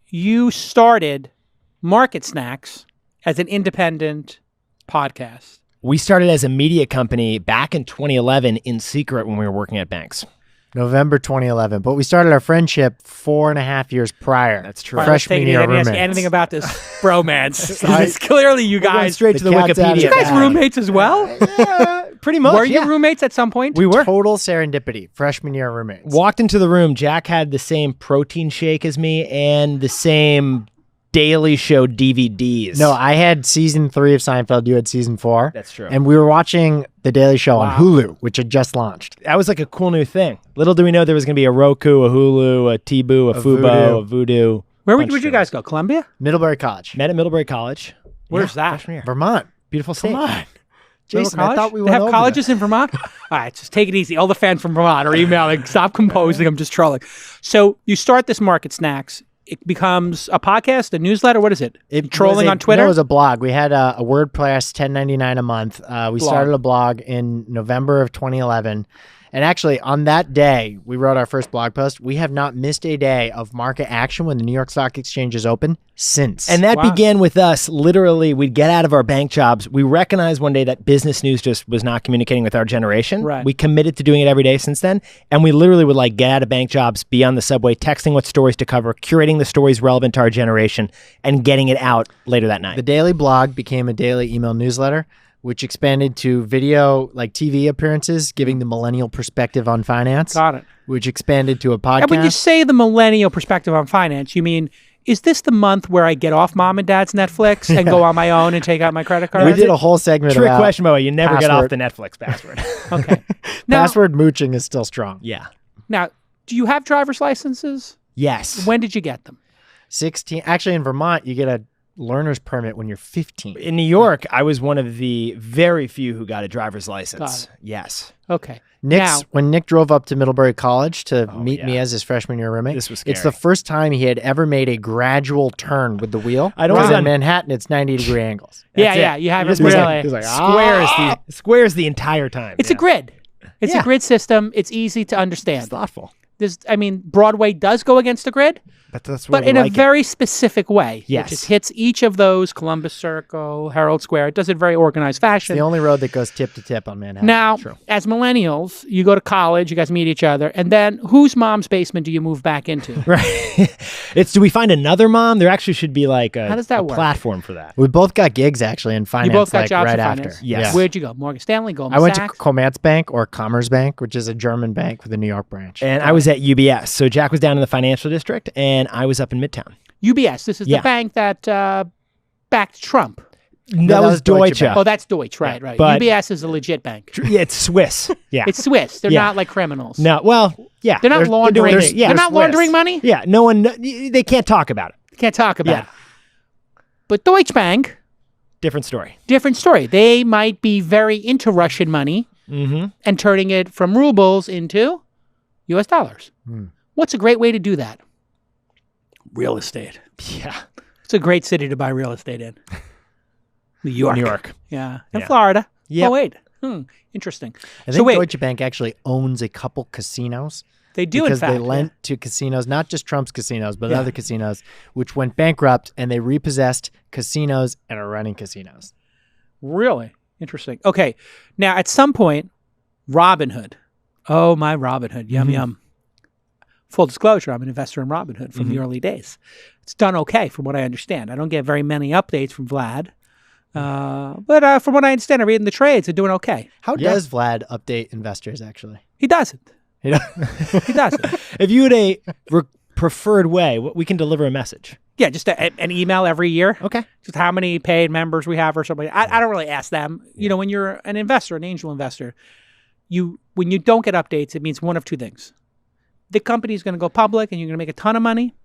You started Market Snacks as an independent podcast. We started as a media company back in 2011 in secret when we were working at banks. November 2011. But we started our friendship 4.5 years prior. That's true. Freshman year I didn't ask roommates. you anything about this bromance. 'Cause it's clearly you guys. Straight to the cat's out of Wikipedia. the You guys bag. roommates as well? Pretty much. Were you yeah. roommates at some point? We were. Total serendipity. Freshman year roommates. Walked into the room. Jack had the same protein shake as me and the same Daily Show DVDs. No, I had season 3 of Seinfeld. You had season 4. That's true. And we were watching The Daily Show on Hulu, which had just launched. That was like a cool new thing. Little do we know there was going to be a Roku, a Hulu, a Tibu, a Fubo, a Voodoo. Where'd you guys go? Columbia? Middlebury College. Met at Middlebury College. Where's that? Freshman year. Vermont. Beautiful state. Come on. Jason, Jason, I thought we they went have over colleges in Vermont? All right, just take it easy. All the fans from Vermont are emailing. Stop composing. I'm just trolling. So you start this Market Snacks. It becomes a podcast, a newsletter. What is it? Trolling on Twitter? No, it was a blog. We had a WordPress $10.99 a month. We started a blog in November of 2011. And actually, on that day, we wrote our first blog post. We have not missed a day of market action when the New York Stock Exchange is open since. And that began with us. Literally, we'd get out of our bank jobs. We recognized one day that business news just was not communicating with our generation. Right. We committed to doing it every day since then. And we literally would like get out of bank jobs, be on the subway, texting what stories to cover, curating the stories relevant to our generation, and getting it out later that night. The daily blog became a daily email newsletter, which expanded to video, like TV appearances, giving the millennial perspective on finance. Got it. Which expanded to a podcast. And when you say the millennial perspective on finance, you mean, is this the month where I get off mom and dad's Netflix and go on my own and take out my credit card? we did a whole segment Trick about question, by the way. You never get off password. the Netflix password. Okay. Now, Password mooching is still strong. Yeah. now, do you have driver's licenses? Yes. When did you get them? 16. Actually, in Vermont, you get a learner's permit when you're 15. In New York, I was one of the very few who got a driver's license. Got it. Yes. Okay. Now, When Nick drove up to Middlebury College to meet me yeah. as his freshman year roommate, This was it's scary. the first time he had ever made a gradual turn with the wheel. I don't Because know. in Manhattan, it's 90-degree angles. yeah, That's it. you haven't just was really. like- He's like, Squares the entire time. It's a grid. It's a Yeah. grid system. It's easy to understand. It's thoughtful. Broadway does go against the grid, That's but in a very specific way. Yes. It just hits each of those, Columbus Circle, Herald Square. It does it in very organized fashion. the only road that goes tip to tip on Manhattan. Now, as millennials, you go to college, you guys meet each other, and then whose mom's basement do you move back into? Right. Do we find another mom? There actually should be like How does that a work? platform for that. We both got gigs, actually, in finance, You both got like, jobs right in after. finance? Yes. Where'd you go? Morgan Stanley, Goldman I went to Sachs? Commerzbank or Commerzbank, which is a German bank with a New York branch. And I was at UBS. So Jack was down in the financial district, and I was up in Midtown. UBS. This is the bank that backed Trump. That was Deutsche. Bank. Oh, that's Deutsche. Right, right. but- UBS is a legit bank. Yeah, it's Swiss. Yeah. It's Swiss. They're Yeah. not like criminals. No, well, yeah. They're not laundering. doing- They're not Swiss. laundering money. Yeah, no one, they can't talk about it. Can't talk about Yeah. it. But Deutsche Bank, Different story. different story. They might be very into Russian money Mm-hmm. and turning it from rubles into U.S. dollars. What's a great way to do that? Real estate. Yeah. It's a great city to buy real estate in. New York. New York. Yeah. And Yeah. Florida. Yep. Oh, wait. Interesting. I So think wait, Deutsche Bank actually owns a couple casinos. they do, because in fact. they lent to casinos, not just Trump's casinos, but other casinos, which went bankrupt, and they repossessed casinos and are running casinos. Really? Interesting. Okay. Now, at some point, Robinhood. Oh, my Robinhood. Yum, yum. Full disclosure, I'm an investor in Robinhood from the early days. It's done okay from what I understand. I don't get very many updates from Vlad. But from what I understand, I read in the trades, they're doing okay. How does Vlad update investors, actually? He doesn't. You know? He doesn't. If you had a preferred way, we can deliver a message. Yeah, just an email every year. Okay. Just how many paid members we have or something. I don't really ask them. You know, when you're an investor, an angel investor, when you don't get updates, it means one of two things. The company's going to go public and you're going to make a ton of money,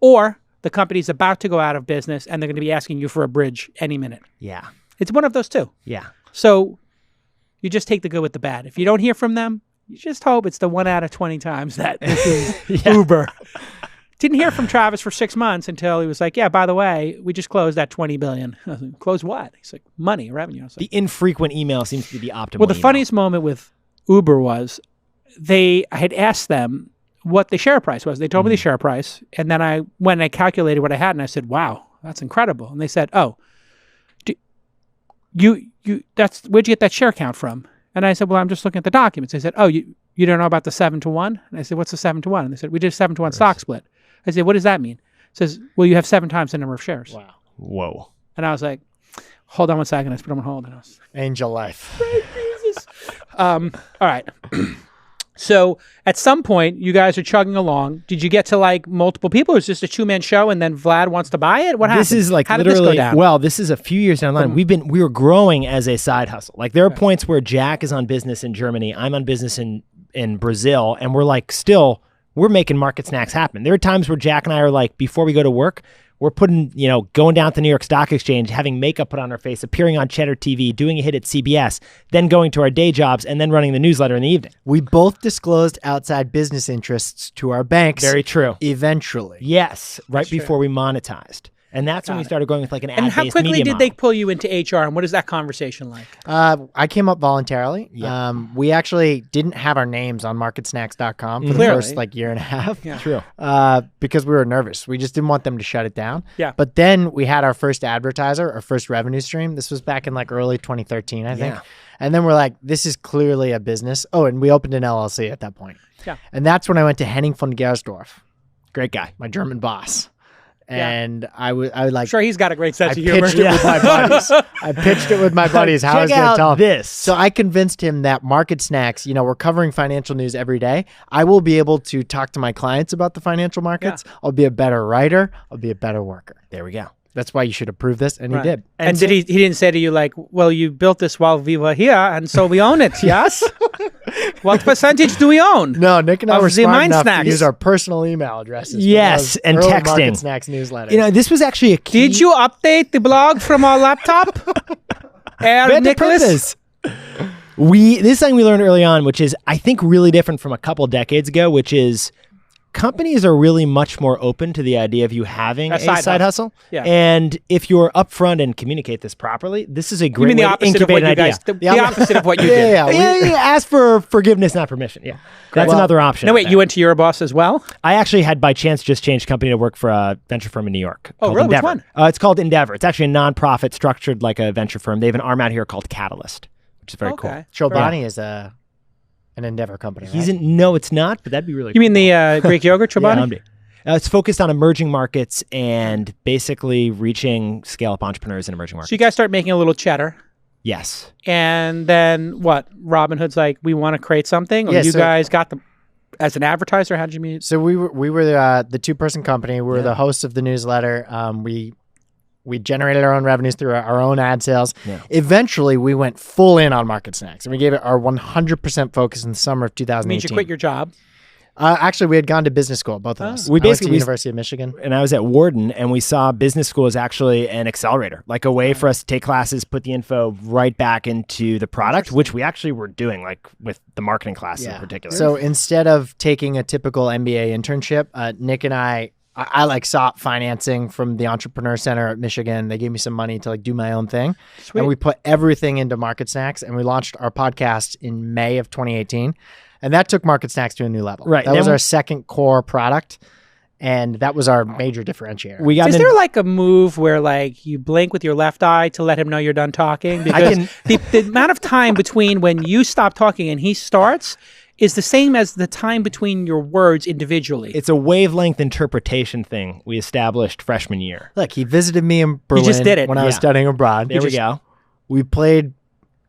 or the company's about to go out of business and they're going to be asking you for a bridge any minute. Yeah. It's one of those two. Yeah. So you just take the good with the bad. If you don't hear from them, you just hope it's the 1 out of 20 times that this is Uber. Didn't hear from Travis for 6 months until he was like, yeah, by the way, we just closed that $20 billion. I was like, close what? He's like, money, revenue. I was like, The infrequent email seems to be the optimal well, the email. funniest moment with Uber was I had asked them, what the share price was. They told me the share price, and then I went and I calculated what I had, and I said, "Wow, that's incredible." And they said, "Oh, that's where'd you get that share count from?" And I said, "Well, I'm just looking at the documents." They said, "Oh, you don't know about the 7-to-1?" And I said, "What's the 7-to-1?" And they said, "We did a 7-to-1 stock split." I said, "What does that mean?" It says, "Well, you have 7 times the number of shares." Wow. Whoa. And I was like, "Hold on one second." I put them on hold, and I was Angel life. Jesus. All right. So at some point, you guys are chugging along. Did you get to like multiple people? Or is this a 2-man show and then Vlad wants to buy it? What happened? This is like How literally, did this go down? well, this is a few years down the line. We were growing as a side hustle. Like there are points where Jack is on business in Germany, I'm on business in Brazil, and we're like we're making Market Snacks happen. There are times where Jack and I are like, before we go to work, we're going down to the New York Stock Exchange, having makeup put on our face, appearing on Cheddar TV, doing a hit at CBS, then going to our day jobs, and then running the newsletter in the evening. We both disclosed outside business interests to our banks. Very true. Eventually. Yes, right That's true. before we monetized. And that's when we started going with like an ad-based And how quickly media did model. they pull you into HR, and what is that conversation like? I came up voluntarily. Yeah. We actually didn't have our names on marketsnacks.com for the Clearly. first year and a half. Yeah. True. Because we were nervous. We just didn't want them to shut it down. Yeah. But then we had our first advertiser, our first revenue stream. This was back in like early 2013, I think. Yeah. And then we're like, this is clearly a business. Oh, and we opened an LLC at that point. Yeah. And that's when I went to Henning von Gersdorf, Great guy. my German boss. Yeah. And I would like, I'm sure he's got a great sense I of humor. pitched it with my buddies. I pitched it with my buddies how I was Check going to out tell him. this. So I convinced him that Market Snacks, we're covering financial news every day. I will be able to talk to my clients about the financial markets. I'll be a better writer. I'll be a better worker. There we go. That's why you should approve this. And Right. he did. And did he didn't say to you like, well, you built this while we were here, and so we own it, yes? What percentage do we own? No, Nick and I Of were the smart Mind enough Snacks. to use our personal email addresses. for Yes, those and early texting. Market Snacks newsletters. This was actually a key. Did you update the blog from our laptop? Better Nicholas? purpose. This is something we learned early on, which is I think really different from a couple decades ago, which is companies are really much more open to the idea of you having a side hustle. Yeah. And if you're upfront and communicate this properly, this is a You great mean the way to opposite of incubate what an you idea. guys? The opposite of what you Yeah, did. yeah, yeah. Yeah, ask for forgiveness, not permission. Yeah, that's Well, another option. No, out wait, there. you went to your boss as well? I actually had by chance just changed company to work for a venture firm in New York. Oh, called really? Which Endeavor. one? It's called Endeavor. It's actually a nonprofit structured like a venture firm. They have an arm out here called Catalyst, which is very cool. Okay. Chobani is an Endeavor company, right? No, it's not, but that'd be really You cool. mean the Greek yogurt, Chobani? Yeah, it's focused on emerging markets and basically reaching scale-up entrepreneurs in emerging markets. So you guys start making a little cheddar. Yes. And then what? Robinhood's like, we want to create something? Or Yeah, you so- guys got them as an advertiser? How did you meet? So we were the 2-person company. We were the hosts of the newsletter. We generated our own revenues through our own ad sales. Yeah. Eventually, we went full in on Market Snacks, and we gave it our 100% focus in the summer of 2018. Means you quit your job. Actually, we had gone to business school, both of us. We I went to basically- University of Michigan. And I was at Wharton, and we saw business school as actually an accelerator, like a way for us to take classes, put the info right back into the product, which we actually were doing, like with the marketing classes in particular. So instead of taking a typical MBA internship, Nick and I like sought financing from the Entrepreneur Center at Michigan. They gave me some money to like do my own thing. Sweet. And we put everything into Market Snacks, and we launched our podcast in May of 2018. And that took Market Snacks to a new level. Right. That Then was we- our second core product. And that was our major differentiator. we got Is in- there like a move where like you blink with your left eye to let him know you're done talking? Because the amount of time between when you stop talking and he starts is the same as the time between your words individually. It's a wavelength interpretation thing we established freshman year. Look, he visited me in Berlin just did it. when I was Yeah. studying abroad. There we go. We played,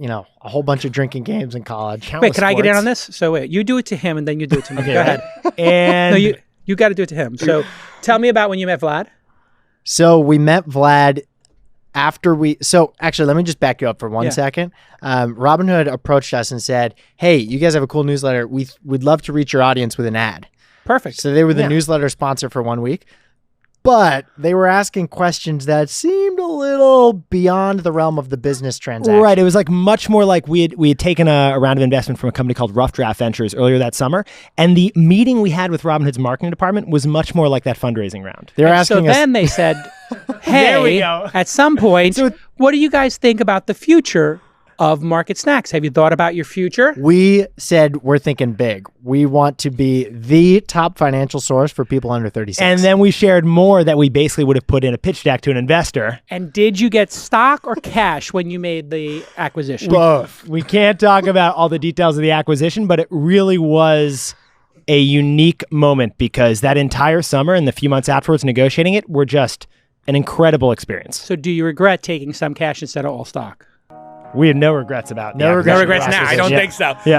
a whole bunch of drinking games in college. Wait, can I get in on this? So wait, you do it to him and then you do it to me. Okay, Go right. ahead. And No, you got to do it to him. So tell me about when you met Vlad. So we met Vlad after so actually, let me just back you up for one Yeah. second. Robinhood approached us and said, hey, you guys have a cool newsletter. We'd love to reach your audience with an ad. Perfect. So they were the Yeah. newsletter sponsor for 1 week. But they were asking questions that seemed a little beyond the realm of the business transaction. Right. It was like much more like we had taken a round of investment from a company called Rough Draft Ventures earlier that summer. And the meeting we had with Robinhood's marketing department was much more like that fundraising round. They were And so asking us. then they said, There we hey, go. at some point, So- what do you guys think about the future of Market Snacks? Have you thought about your future? We said we're thinking big. We want to be the top financial source for people under 36. And then we shared more that we basically would have put in a pitch deck to an investor. And did you get stock or cash when you made the acquisition? Both. We can't talk about all the details of the acquisition, but it really was a unique moment because that entire summer and the few months afterwards negotiating it were just an incredible experience. So do you regret taking some cash instead of all stock? We have no regrets about No the regrets. acquisition No regrets now. I process. don't Yeah. think so. Yeah.